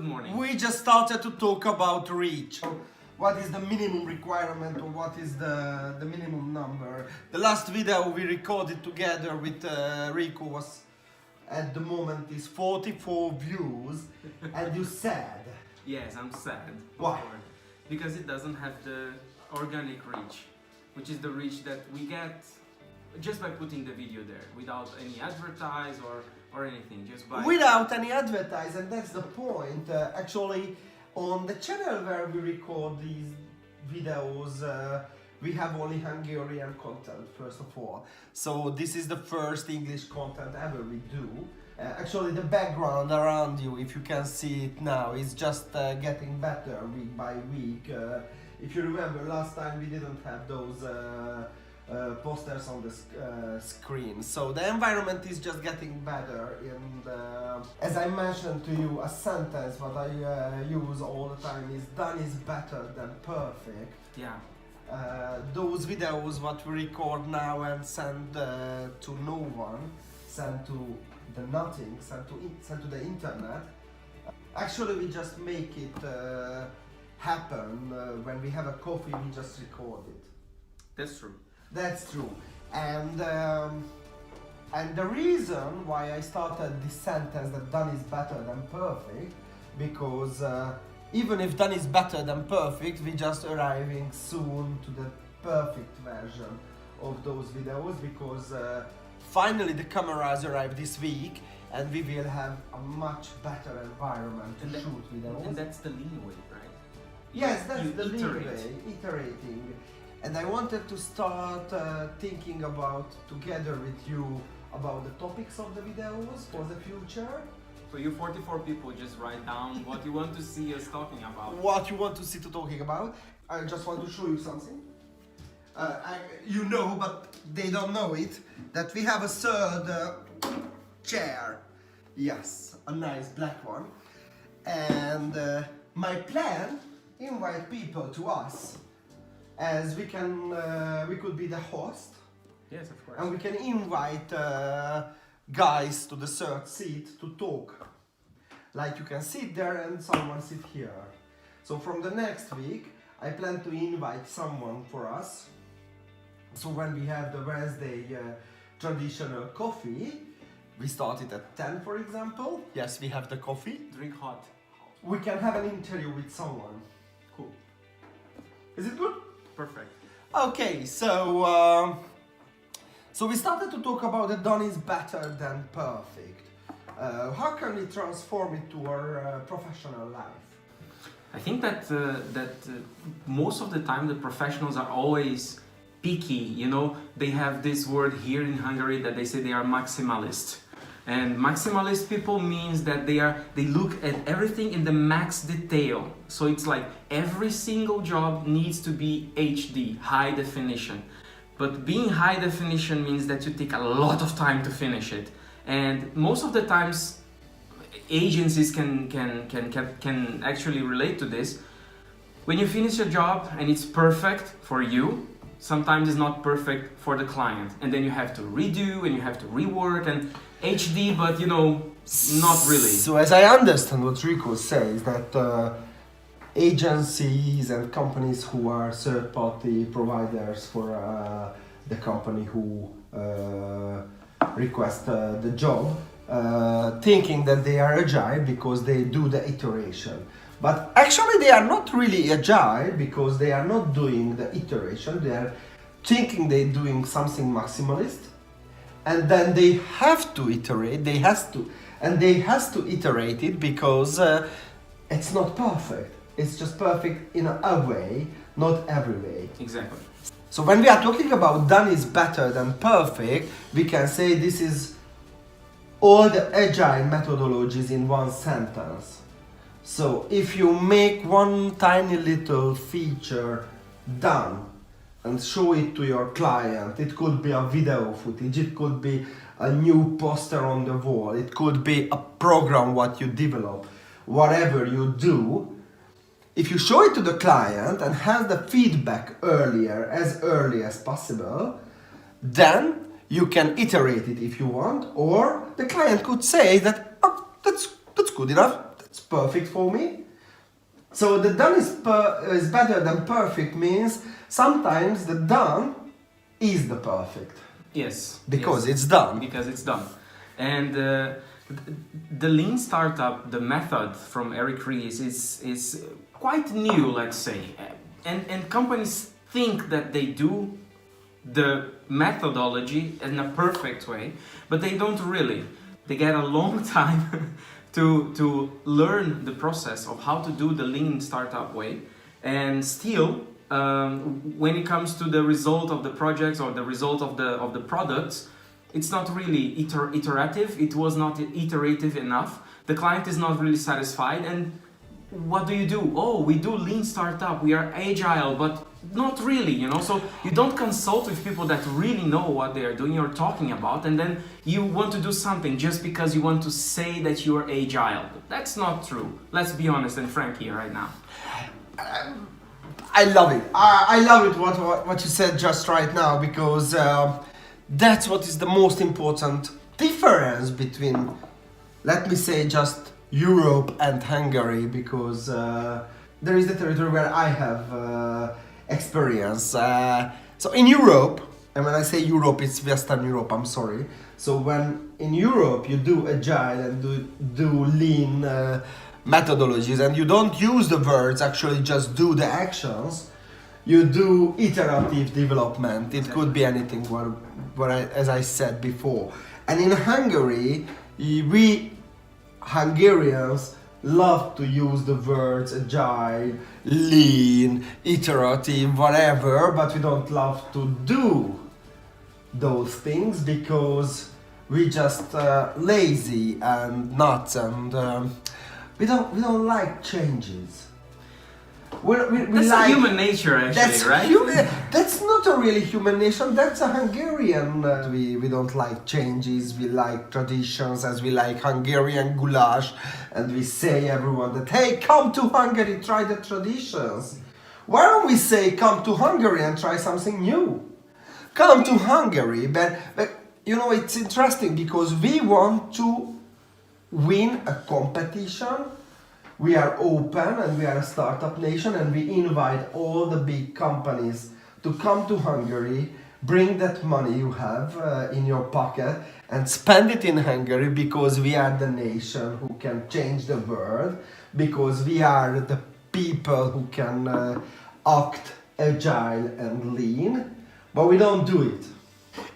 Good morning. We just started to talk about reach. What is the minimum requirement or what is the minimum number? The last video we recorded together with Rico was at the moment is 44 views and you sad. Yes, I'm sad. Why? Because it doesn't have the organic reach, which is the reach that we get just by putting the video there, without any advertise or anything, just by... Without any advertise, and that's the point. Actually, on the channel where we record these videos, we have only Hungarian content, first of all. So this is the first English content ever we do. Actually, the background around you, if you can see it now, is just getting better week by week. If you remember, last time we didn't have those posters on the screen. So the environment is just getting better. And as I mentioned to you, a sentence what I use all the time is done is better than perfect. Yeah. Those videos what we record now and send to no one, send to the nothing, send to the internet. Actually, we just make it happen. When we have a coffee, we just record it. That's true. That's true. And the reason why I started this sentence that done is better than perfect, because even if done is better than perfect, we're just arriving soon to the perfect version of those videos, because finally the cameras arrive this week and we will have a much better environment to shoot videos. And that's the lean way, right? Yes, that's You the lean iterate. way, iterating. And I wanted to start thinking about, together with you, about the topics of the videos for the future. So you 44 people just write down what you want to see us talking about. What you want to see to talking about. I just want to show you something. You know, but they don't know it, that we have a third chair. Yes, a nice black one. And my plan, invite people to us, as we could be the host. Yes, of course. And we can invite guys to the third seat to talk. Like you can sit there and someone sit here. So from the next week, I plan to invite someone for us. So when we have the Wednesday traditional coffee, we start it at 10, for example. Yes, we have the coffee. Drink hot. We can have an interview with someone. Cool. Is it good? Perfect. Okay, so we started to talk about that done is better than perfect. How can we transform it to our professional life? I think that most of the time the professionals are always picky, you know. They have this word here in Hungary that they say they are maximalist. And maximalist people means that they look at everything in the max detail. So it's like every single job needs to be HD, high definition. But being high definition means that you take a lot of time to finish it. And most of the times agencies can actually relate to this. When you finish a job and it's perfect for you, sometimes it's not perfect for the client. And then you have to redo and you have to rework and HD, but you know, not really. So as I understand what Rico says, that agencies and companies who are third-party providers for the company who request the job, thinking that they are agile because they do the iteration. But actually they are not really agile because they are not doing the iteration. They are thinking they're doing something maximalist, and then they have to iterate. They has to iterate it because it's not perfect. It's just perfect in a way, not every way. Exactly. So when we are talking about done is better than perfect, we can say this is all the agile methodologies in one sentence. So if you make one tiny little feature done and show it to your client, it could be a video footage, it could be a new poster on the wall, it could be a program what you develop, whatever you do. If you show it to the client and have the feedback as early as possible, then you can iterate it if you want, or the client could say that, oh, that's good enough, it's perfect for me. So the done is better than perfect means sometimes the done is the perfect. Yes. Because yes. it's done. Because it's done. And the lean startup, the method from Eric Ries is quite new, let's say. And companies think that they do the methodology in a perfect way, but they don't really. They get a long time to learn the process of how to do the lean startup way, and still when it comes to the result of the projects or the result of the products, it's not really iterative. It was not iterative enough. The client is not really satisfied, and what do? Oh, we do lean startup, we are agile, but not really, you know. So you don't consult with people that really know what they are doing or talking about, and then you want to do something just because you want to say that you are agile. That's not true. Let's be honest and frank here right now. I love it. I love it what you said just right now, because that's what is the most important difference between, let me say, just Europe and Hungary, because there is the territory where I have experience. So in Europe, and when I say Europe, it's Western Europe, I'm sorry. So when in Europe you do agile and do lean methodologies, and you don't use the words, actually just do the actions, you do iterative development. It could be anything, as I said before. And in Hungary, we Hungarians love to use the words agile, lean, iterative, whatever, but we don't love to do those things because we just lazy and nuts, and we don't like changes. We that's like, human nature, actually, right? That's not a really human nature. That's a Hungarian. We don't like changes. We like traditions, as we like Hungarian goulash, and we say everyone that, hey, come to Hungary, try the traditions. Why don't we say come to Hungary and try something new? Come to Hungary, but you know, it's interesting because we want to win a competition. We are open and we are a startup nation, and we invite all the big companies to come to Hungary, bring that money you have in your pocket and spend it in Hungary, because we are the nation who can change the world, because we are the people who can act agile and lean, but we don't do it.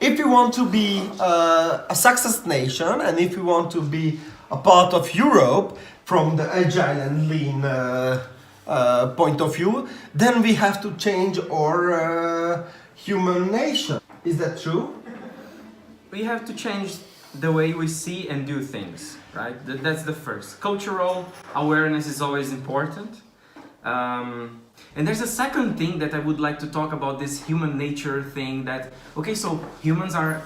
If we want to be a success nation, and if we want to be a part of Europe from the agile and lean point of view, then we have to change our human nature. Is that true? We have to change the way we see and do things, right? That's the first. Cultural awareness is always important. And there's a second thing that I would like to talk about, this human nature thing, that, okay, so humans are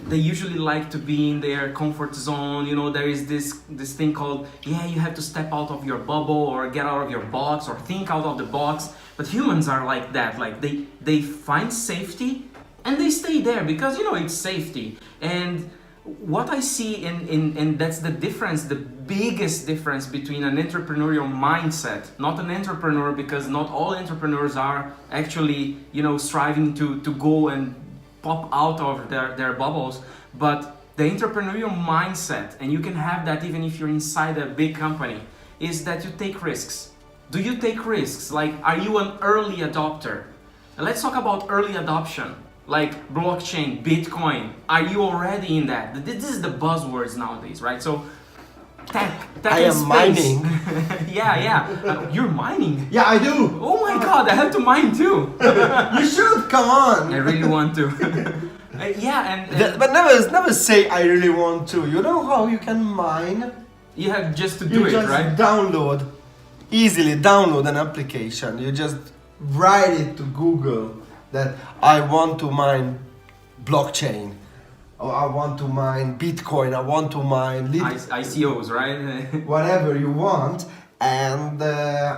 they usually like to be in their comfort zone. You know, there is this thing called, yeah, you have to step out of your bubble or get out of your box or think out of the box. But humans are like that, like they find safety and they stay there because, you know, it's safety. And what I see and that's the difference, the biggest difference between an entrepreneurial mindset, not an entrepreneur, because not all entrepreneurs are actually, you know, striving to go and pop out of their bubbles, but the entrepreneurial mindset, and you can have that even if you're inside a big company, is that you take risks. Do you take risks? Like, are you an early adopter? And let's talk about early adoption, like blockchain, Bitcoin. Are you already in that? This is the buzzwords nowadays, right? So tech I and am space. mining. yeah. You're mining? Yeah, I do. Oh my god, I have to mine too. You should, come on. I really want to. But never say I really want to. You know how you can mine? You have just to do it, just right? easily download an application. You just write it to Google that I want to mine blockchain, or I want to mine Bitcoin, I want to mine ICOs, right? whatever you want, and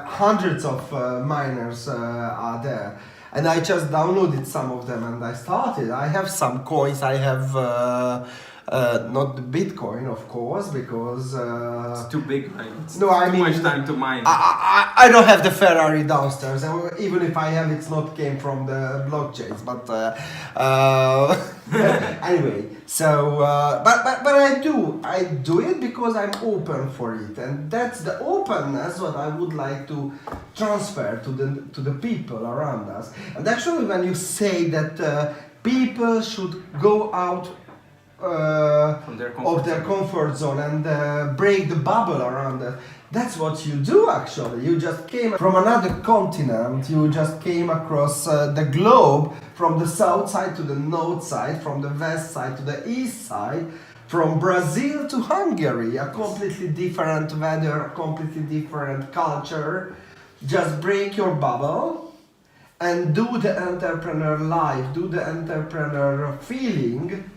hundreds of miners are there. And I just downloaded some of them and I started. I have some coins, I have Not the Bitcoin, of course, because It's too big, right? It's no, I too mean, much time to mine. I don't have the Ferrari downstairs. Even if I have, it's not came from the blockchains. But anyway, so but I do it because I'm open for it, and that's the openness what I would like to transfer to the people around us. And actually, when you say that people should go out From their of their comfort zone and break the bubble around us. That's what you do actually. You just came from another continent, you just came across the globe from the south side to the north side, from the west side to the east side, from Brazil to Hungary, a completely different weather, a completely different culture. Just break your bubble and do the entrepreneur life, do the entrepreneur feeling.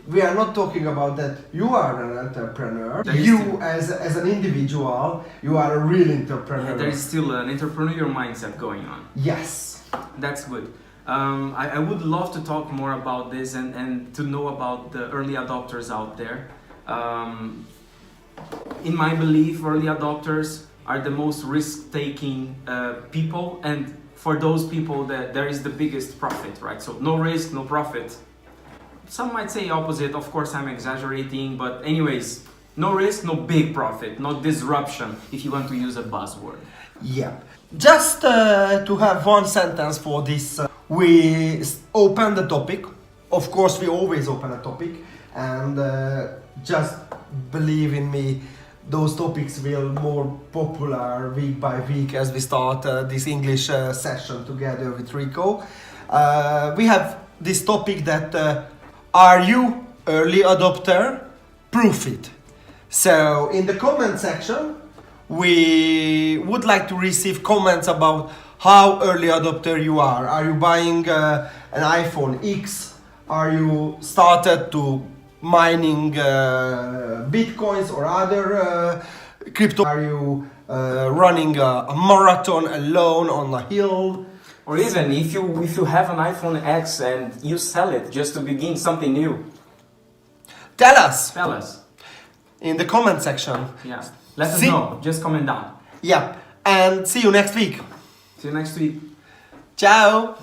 We are not talking about that you are an entrepreneur. You as an individual, you are a real entrepreneur. Yeah, there is still an entrepreneurial mindset going on. Yes. That's good. I would love to talk more about this and to know about the early adopters out there. In my belief, early adopters are the most risk-taking people, and for those people that there is the biggest profit, right? So no risk, no profit. Some might say opposite, of course I'm exaggerating, but anyways, no risk, no big profit, no disruption, if you want to use a buzzword. Yeah. Just to have one sentence for this, we open the topic. Of course, we always open a topic, and just believe in me, those topics will more popular week by week as we start this English session together with Rico. We have this topic that are you early adopter? Prove it. So in the comment section, we would like to receive comments about how early adopter you are. Are you buying an iPhone X? Are you started to mining bitcoins or other crypto? Are you running a marathon alone on a hill? Or even if you have an iPhone X and you sell it just to begin something new. Tell us Tell us. in the comment section. Yeah. Let us know. Just comment down. Yeah. And see you next week. See you next week. Ciao.